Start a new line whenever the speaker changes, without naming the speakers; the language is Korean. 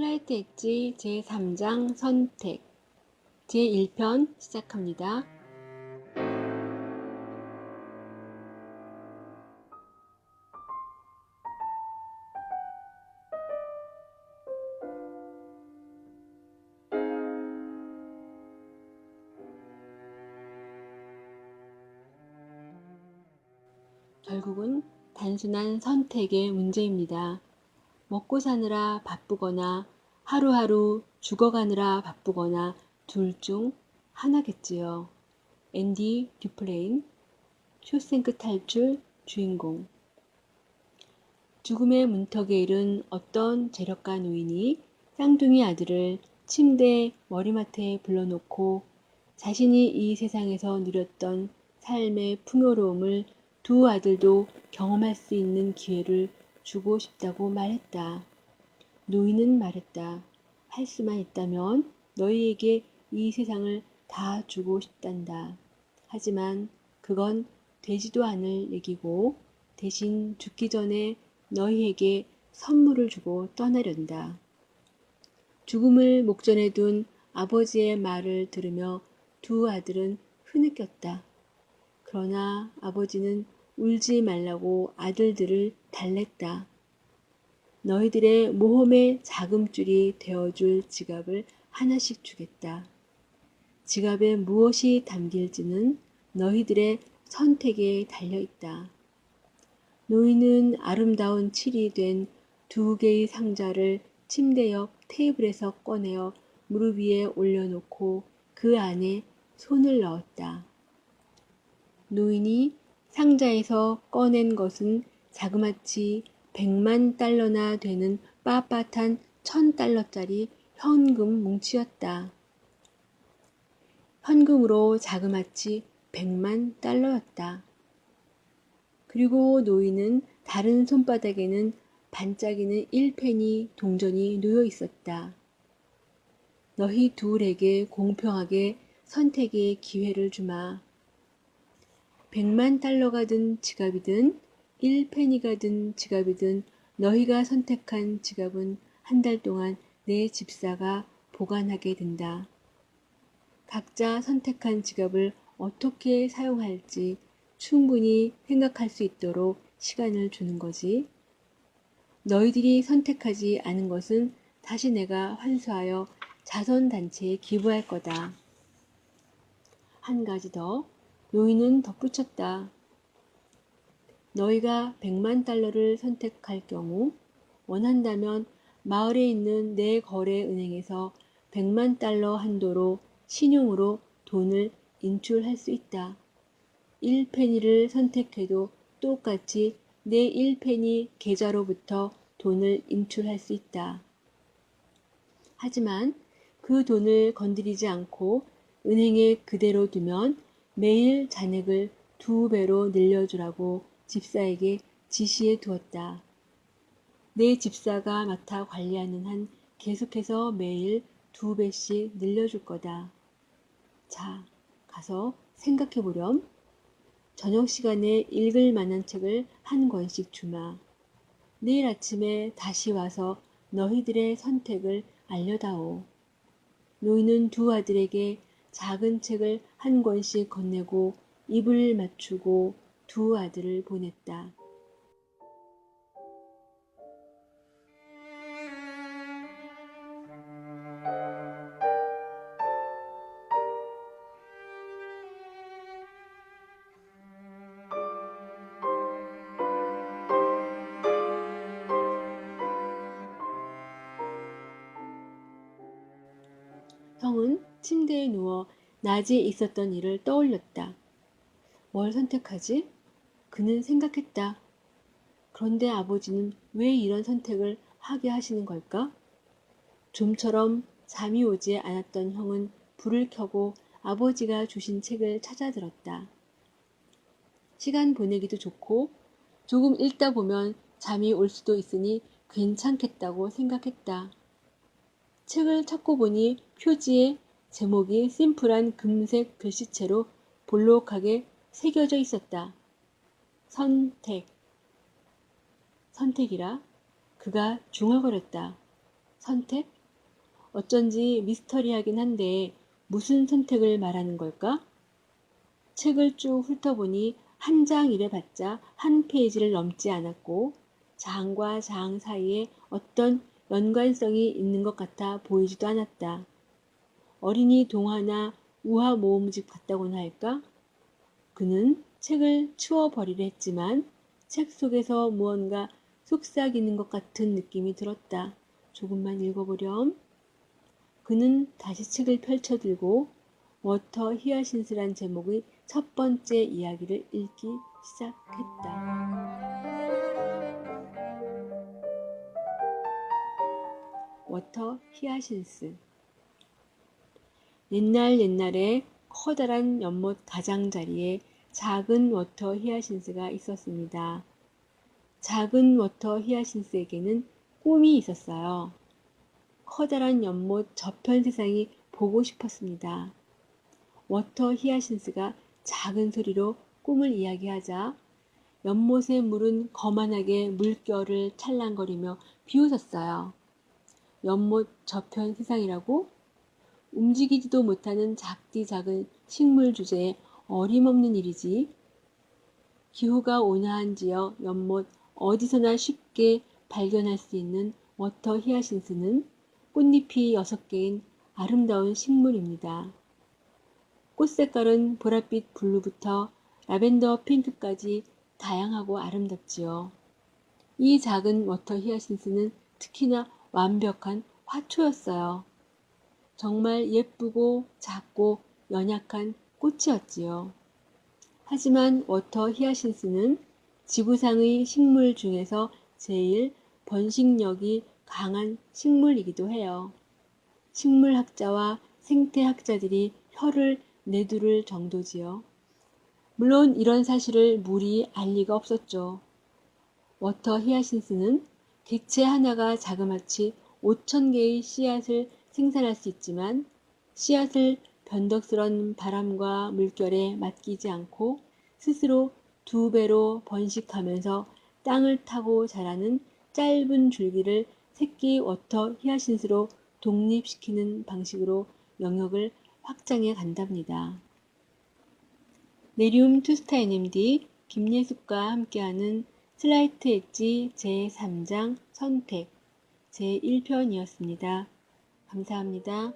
플라이트 엣지 제3장 선택 제1편 시작합니다. 결국은 단순한 선택의 문제입니다. 먹고 사느라 바쁘거나 하루하루 죽어가느라 바쁘거나 둘 중 하나겠지요. 앤디 듀플레인, 쇼생크 탈출 주인공. 죽음의 문턱에 이른 어떤 재력가 노인이 쌍둥이 아들을 침대 머리맡에 불러놓고 자신이 이 세상에서 누렸던 삶의 풍요로움을 두 아들도 경험할 수 있는 기회를 주고 싶다고 말했다. 노인은 말했다. 할 수만 있다면 너희에게 이 세상을 다 주고 싶단다. 하지만 그건 되지도 않을 얘기고 대신 죽기 전에 너희에게 선물을 주고 떠나련다. 죽음을 목전에 둔 아버지의 말을 들으며 두 아들은 흐느꼈다. 그러나 아버지는 울지 말라고 아들들을 달랬다. 너희들의 모험의 자금줄이 되어줄 지갑을 하나씩 주겠다. 지갑에 무엇이 담길지는 너희들의 선택에 달려있다. 노인은 아름다운 칠이 된 두 개의 상자를 침대 옆 테이블에서 꺼내어 무릎 위에 올려놓고 그 안에 손을 넣었다. 노인이 상자에서 꺼낸 것은 자그마치 100만 달러나 되는 빳빳한 1000달러짜리 현금 뭉치였다. 현금으로 자그마치 100만 달러였다. 그리고 노인은 다른 손바닥에는 반짝이는 1페니 동전이 놓여 있었다. 너희 둘에게 공평하게 선택의 기회를 주마. 100만 달러가 든 지갑이든 1페니가 든 지갑이든 너희가 선택한 지갑은 한 달 동안 내 집사가 보관하게 된다. 각자 선택한 지갑을 어떻게 사용할지 충분히 생각할 수 있도록 시간을 주는 거지. 너희들이 선택하지 않은 것은 다시 내가 환수하여 자선단체에 기부할 거다. 한 가지 더, 노인은 덧붙였다. 너희가 100만 달러를 선택할 경우 원한다면 마을에 있는 내 거래 은행에서 100만 달러 한도로 신용으로 돈을 인출할 수 있다. 1페니를 선택해도 똑같이 내 1페니 계좌로부터 돈을 인출할 수 있다. 하지만 그 돈을 건드리지 않고 은행에 그대로 두면 매일 잔액을 2배로 늘려주라고 집사에게 지시해 두었다. 내 집사가 맡아 관리하는 한 계속해서 매일 2배씩 늘려줄 거다. 자, 가서 생각해 보렴. 저녁 시간에 읽을 만한 책을 한 권씩 주마. 내일 아침에 다시 와서 너희들의 선택을 알려다오. 노인은 두 아들에게 작은 책을 한 권씩 건네고 입을 맞추고 두 아들을 보냈다. 형은 침대에 누워 낮에 있었던 일을 떠올렸다. 뭘 선택하지? 그는 생각했다. 그런데 아버지는 왜 이런 선택을 하게 하시는 걸까? 좀처럼 잠이 오지 않았던 형은 불을 켜고 아버지가 주신 책을 찾아들었다. 시간 보내기도 좋고 조금 읽다 보면 잠이 올 수도 있으니 괜찮겠다고 생각했다. 책을 찾고 보니 표지에 제목이 심플한 금색 글씨체로 볼록하게 새겨져 있었다. 선택. 선택이라 그가 중얼거렸다. 선택? 어쩐지 미스터리하긴 한데 무슨 선택을 말하는 걸까? 책을 쭉 훑어보니 한 장 이래봤자 한 페이지를 넘지 않았고 장과 장 사이에 어떤 연관성이 있는 것 같아 보이지도 않았다. 어린이 동화나 우화 모음집 같다고나 할까? 그는 책을 치워버리려 했지만 책 속에서 무언가 속삭이는 것 같은 느낌이 들었다. 조금만 읽어보렴. 그는 다시 책을 펼쳐들고 워터 히아신스란 제목의 첫 번째 이야기를 읽기 시작했다. 워터 히아신스. 옛날에 커다란 연못 가장자리에 작은 워터 히아신스가 있었습니다. 작은 워터 히아신스에게는 꿈이 있었어요. 커다란 연못 저편 세상이 보고 싶었습니다. 워터 히아신스가 작은 소리로 꿈을 이야기하자 연못의 물은 거만하게 물결을 찰랑거리며 비웃었어요. 연못 저편 세상이라고? 움직이지도 못하는 작디 작은 식물 주제에 어림없는 일이지. 기후가 온화한 지역 연못 어디서나 쉽게 발견할 수 있는 워터 히아신스는 꽃잎이 6개인 아름다운 식물입니다. 꽃 색깔은 보랏빛 블루부터 라벤더 핑크까지 다양하고 아름답지요. 이 작은 워터 히아신스는 특히나 완벽한 화초였어요. 정말 예쁘고 작고 연약한 꽃이었지요. 하지만 워터 히아신스는 지구상의 식물 중에서 제일 번식력이 강한 식물이기도 해요. 식물학자와 생태학자들이 혀를 내두를 정도지요. 물론 이런 사실을 무리 알 리가 없었죠. 워터 히아신스는 객체 하나가 자그마치 5,000개의 씨앗을 생산할 수 있지만 씨앗을 변덕스런 바람과 물결에 맡기지 않고 스스로 2배로 번식하면서 땅을 타고 자라는 짧은 줄기를 새끼 워터 히아신스로 독립시키는 방식으로 영역을 확장해 간답니다. 네리움 투스타 NMD 김예숙과 함께하는 슬라이트 엣지 제3장 선택 제1편이었습니다. 감사합니다.